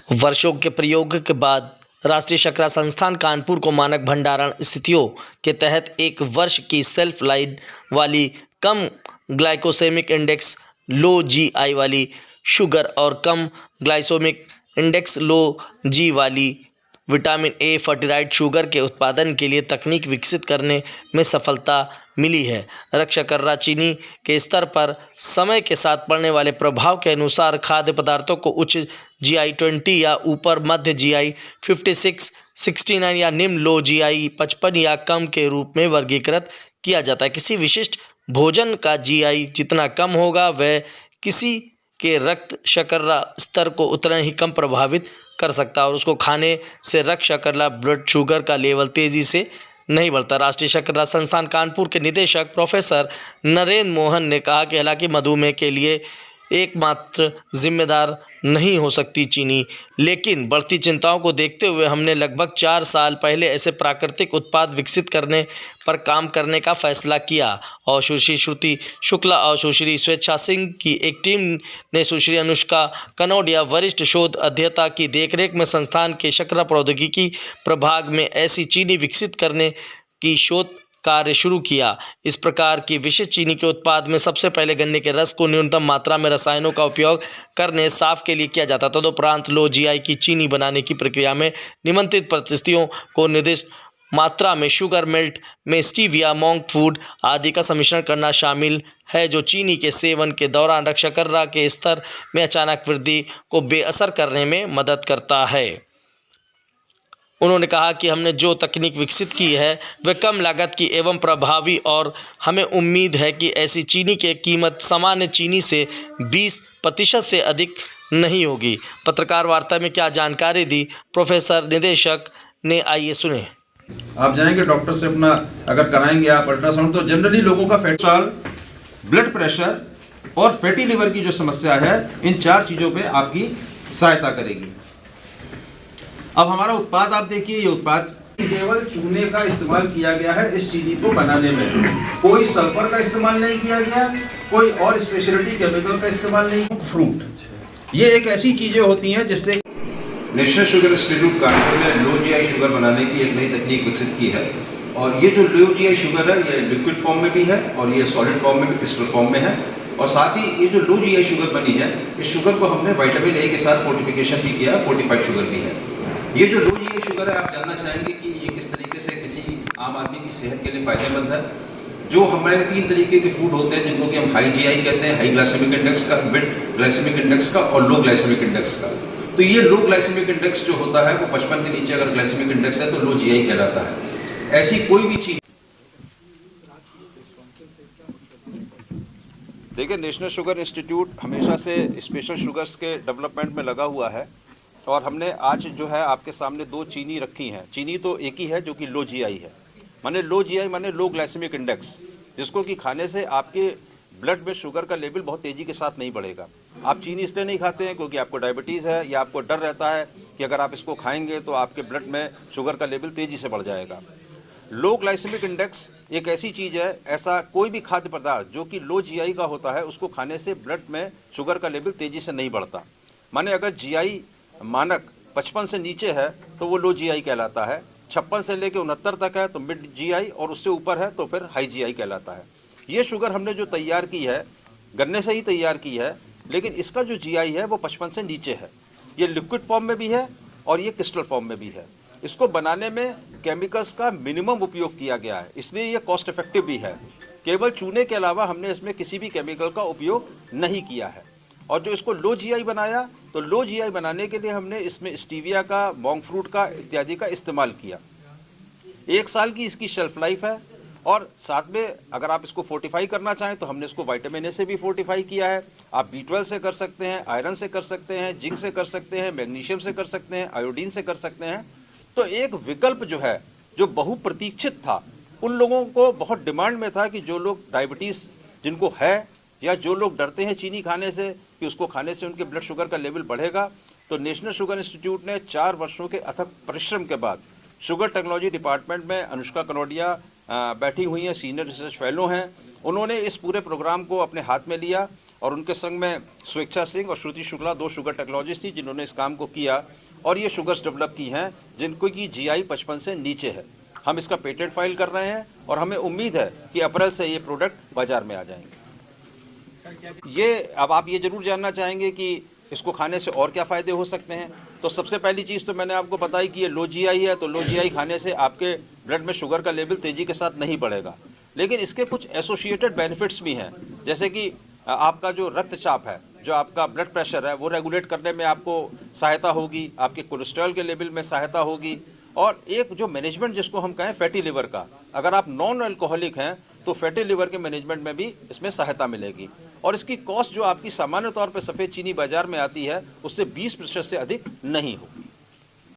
वर्षों के प्रयोग के बाद राष्ट्रीय शर्करा संस्थान कानपुर को मानक भंडारण स्थितियों के तहत एक वर्ष की शेल्फ लाइफ वाली कम ग्लाइकोसेमिक इंडेक्स लो जीआई वाली शुगर और कम ग्लाइसेमिक इंडेक्स लो जी वाली विटामिन ए फर्टिलाइज्ड शुगर के उत्पादन के लिए तकनीक विकसित करने में सफलता मिली है। रक्तशर्करा चीनी के स्तर पर समय के साथ पड़ने वाले प्रभाव के अनुसार खाद्य पदार्थों को उच्च जीआई 20 या ऊपर, मध्य जीआई 56, 69 या निम्न लो जीआई 55 या कम के रूप में वर्गीकृत किया जाता है। किसी विशिष्ट भोजन का जीआई जितना कम होगा वह किसी के रक्त शर्करा स्तर को उतना ही कम प्रभावित कर सकता है और उसको खाने से रक्त शर्करा ब्लड शुगर का लेवल तेज़ी से नहीं बढ़ता। राष्ट्रीय शर्करा संस्थान कानपुर के निदेशक प्रोफेसर नरेंद्र मोहन ने कहा कि हालांकि मधुमेह के लिए एकमात्र जिम्मेदार नहीं हो सकती चीनी, लेकिन बढ़ती चिंताओं को देखते हुए हमने लगभग 4 साल पहले ऐसे प्राकृतिक उत्पाद विकसित करने पर काम करने का फैसला किया और सुश्री श्रुति शुक्ला और सुश्री स्वेच्छा सिंह की एक टीम ने सुश्री अनुष्का कनौडिया वरिष्ठ शोध अध्येता की देखरेख में संस्थान के शर्करा प्रौद्योगिकी प्रभाग में ऐसी चीनी विकसित करने की शोध कार्य शुरू किया। इस प्रकार की विशिष्ट चीनी के उत्पाद में सबसे पहले गन्ने के रस को न्यूनतम मात्रा में रसायनों का उपयोग करने साफ के लिए किया जाता। तदुपरांत लो जीआई की चीनी बनाने की प्रक्रिया में निमंत्रित परिस्थितियों को निर्दिष्ट मात्रा में शुगर मिल्ट में स्टीविया, मोंक फूड आदि का सम्मिश्रण करना शामिल है, जो चीनी के सेवन के दौरान रक्त शर्करा के स्तर में अचानक वृद्धि को बेअसर करने में मदद करता है। उन्होंने कहा कि हमने जो तकनीक विकसित की है वह कम लागत की एवं प्रभावी और हमें उम्मीद है कि ऐसी चीनी की कीमत सामान्य चीनी से 20% से अधिक नहीं होगी। पत्रकार वार्ता में क्या जानकारी दी प्रोफेसर निदेशक ने, आइए सुने। आप जाएंगे डॉक्टर से अपना अगर कराएंगे आप अल्ट्रासाउंड, तो जनरली लोगों का कोलेस्ट्रॉल, ब्लड प्रेशर और फैटी लिवर की जो समस्या है, इन 4 चीज़ों पे आपकी सहायता करेगी। अब हमारा उत्पाद आप देखिए, ये उत्पाद केवल चूने का इस्तेमाल किया गया है इस चीनी को बनाने में। कोई सल्फर का इस्तेमाल नहीं किया गया, कोई और स्पेशलिटी केमिकल का इस्तेमाल नहीं। फ्रूट, ये एक ऐसी चीजें होती हैं जिससे नेशनल शुगर इंस्टीट्यूट कानपुर ने लो जीआई शुगर बनाने की एक नई तकनीक विकसित की है। और ये जो लो जीआई शुगर है, ये लिक्विड फॉर्म में भी है और ये सॉलिड फॉर्म में भी, क्रिस्टल फॉर्म में है। और साथ ही ये जो लो जीआई शुगर बनी है, इस शुगर को हमने विटामिन ए के साथ फोर्टिफिकेशन भी किया, फोर्टिफाइड शुगर भी है। ये जो लो जीआई शुगर है, आप जानना चाहेंगे कि ये किस तरीके से किसी आम आदमी की सेहत के लिए फायदेमंद है। जो हमारे 3 तरीके के फूड होते हैं जिनको कि हम हाई जीआई कहते हैं, हाई ग्लाइसेमिक इंडेक्स का, मिड ग्लाइसेमिक इंडेक्स का और लो ग्लाइसेमिक इंडेक्स का। तो ये लो ग्लाइसेमिक इंडेक्स जो होता है वो 55 के नीचे अगर ग्लाइसेमिक इंडेक्स है तो लो जीआई कहलाता है। ऐसी कोई भी चीज देखिए, नेशनल शुगर इंस्टीट्यूट हमेशा से स्पेशल शुगर्स के डेवलपमेंट में लगा हुआ है और हमने आज जो है आपके सामने 2 चीनी रखी हैं। चीनी तो एक ही है जो कि लो जीआई है, माने लो जीआई माने लो ग्लाइसेमिक इंडेक्स, जिसको कि खाने से आपके ब्लड में शुगर का लेवल बहुत तेज़ी के साथ नहीं बढ़ेगा। आप चीनी इसलिए नहीं खाते हैं क्योंकि आपको डायबिटीज़ है या आपको डर रहता है कि अगर आप इसको खाएंगे तो आपके ब्लड में शुगर का लेवल तेज़ी से बढ़ जाएगा। लो ग्लाइसेमिक इंडेक्स एक ऐसी चीज़ है, ऐसा कोई भी खाद्य पदार्थ जो कि लो जीआई का होता है उसको खाने से ब्लड में शुगर का लेवल तेज़ी से नहीं बढ़ता। माने अगर जीआई मानक 55 से नीचे है तो वो लो जीआई कहलाता है, 56 से लेकर 69 तक है तो मिड जीआई और उससे ऊपर है तो फिर हाई जीआई कहलाता है। ये शुगर हमने जो तैयार की है गन्ने से ही तैयार की है, लेकिन इसका जो जीआई है वो 55 से नीचे है। ये लिक्विड फॉर्म में भी है और ये क्रिस्टल फॉर्म में भी है। इसको बनाने में केमिकल्स का मिनिमम उपयोग किया गया है, इसलिए ये कॉस्ट इफेक्टिव भी है। केवल चूने के अलावा हमने इसमें किसी भी केमिकल का उपयोग नहीं किया है। और जो इसको लो जीआई बनाया, तो लो जीआई बनाने के लिए हमने इसमें स्टीविया का, मोंक फ्रूट का इत्यादि का इस्तेमाल किया। 1 साल की इसकी शेल्फ लाइफ है और साथ में अगर आप इसको फोर्टिफाई करना चाहें तो हमने इसको विटामिन ए से भी फोर्टिफाई किया है। आप B12 से कर सकते हैं, आयरन से कर सकते हैं, जिंक से कर सकते हैं, मैग्नीशियम से कर सकते हैं, आयोडीन से कर सकते हैं। तो एक विकल्प जो है, जो बहुप्रतीक्षित था, उन लोगों को बहुत डिमांड में था कि जो लोग डायबिटीज़ जिनको है या जो लोग डरते हैं चीनी खाने से कि उसको खाने से उनके ब्लड शुगर का लेवल बढ़ेगा, तो नेशनल शुगर इंस्टीट्यूट ने 4 वर्षों के अथक परिश्रम के बाद शुगर टेक्नोलॉजी डिपार्टमेंट में अनुष्का कनौडिया बैठी हुई हैं, सीनियर रिसर्च फेलो हैं। उन्होंने इस पूरे प्रोग्राम को अपने हाथ में लिया और उनके संग में स्वेच्छा सिंह और श्रुति शुक्ला 2 शुगर टेक्नोलॉजिस्ट थी जिन्होंने इस काम को किया और ये शुगर्स डेवलप की हैं जिनको की जीआई 55 से नीचे है। हम इसका पेटेंट फाइल कर रहे हैं और हमें उम्मीद है कि अप्रैल से ये प्रोडक्ट बाजार में आ जाएंगे। ये अब आप ये जरूर जानना चाहेंगे कि इसको खाने से और क्या फ़ायदे हो सकते हैं। तो सबसे पहली चीज़ तो मैंने आपको बताई कि ये लो जीआई है, तो लो जीआई खाने से आपके ब्लड में शुगर का लेवल तेज़ी के साथ नहीं बढ़ेगा, लेकिन इसके कुछ एसोसिएटेड बेनिफिट्स भी हैं, जैसे कि आपका जो रक्तचाप है, जो आपका ब्लड प्रेशर है, वो रेगुलेट करने में आपको सहायता होगी, आपके कोलेस्ट्रॉल के लेवल में सहायता होगी, और एक जो मैनेजमेंट जिसको हम कहें फैटी लिवर का, अगर आप नॉन अल्कोहलिक हैं तो फैटी लिवर के मैनेजमेंट में भी इसमें सहायता मिलेगी। और इसकी कॉस्ट जो आपकी सामान्य तौर पर सफ़ेद चीनी बाज़ार में आती है उससे 20% से अधिक नहीं हो।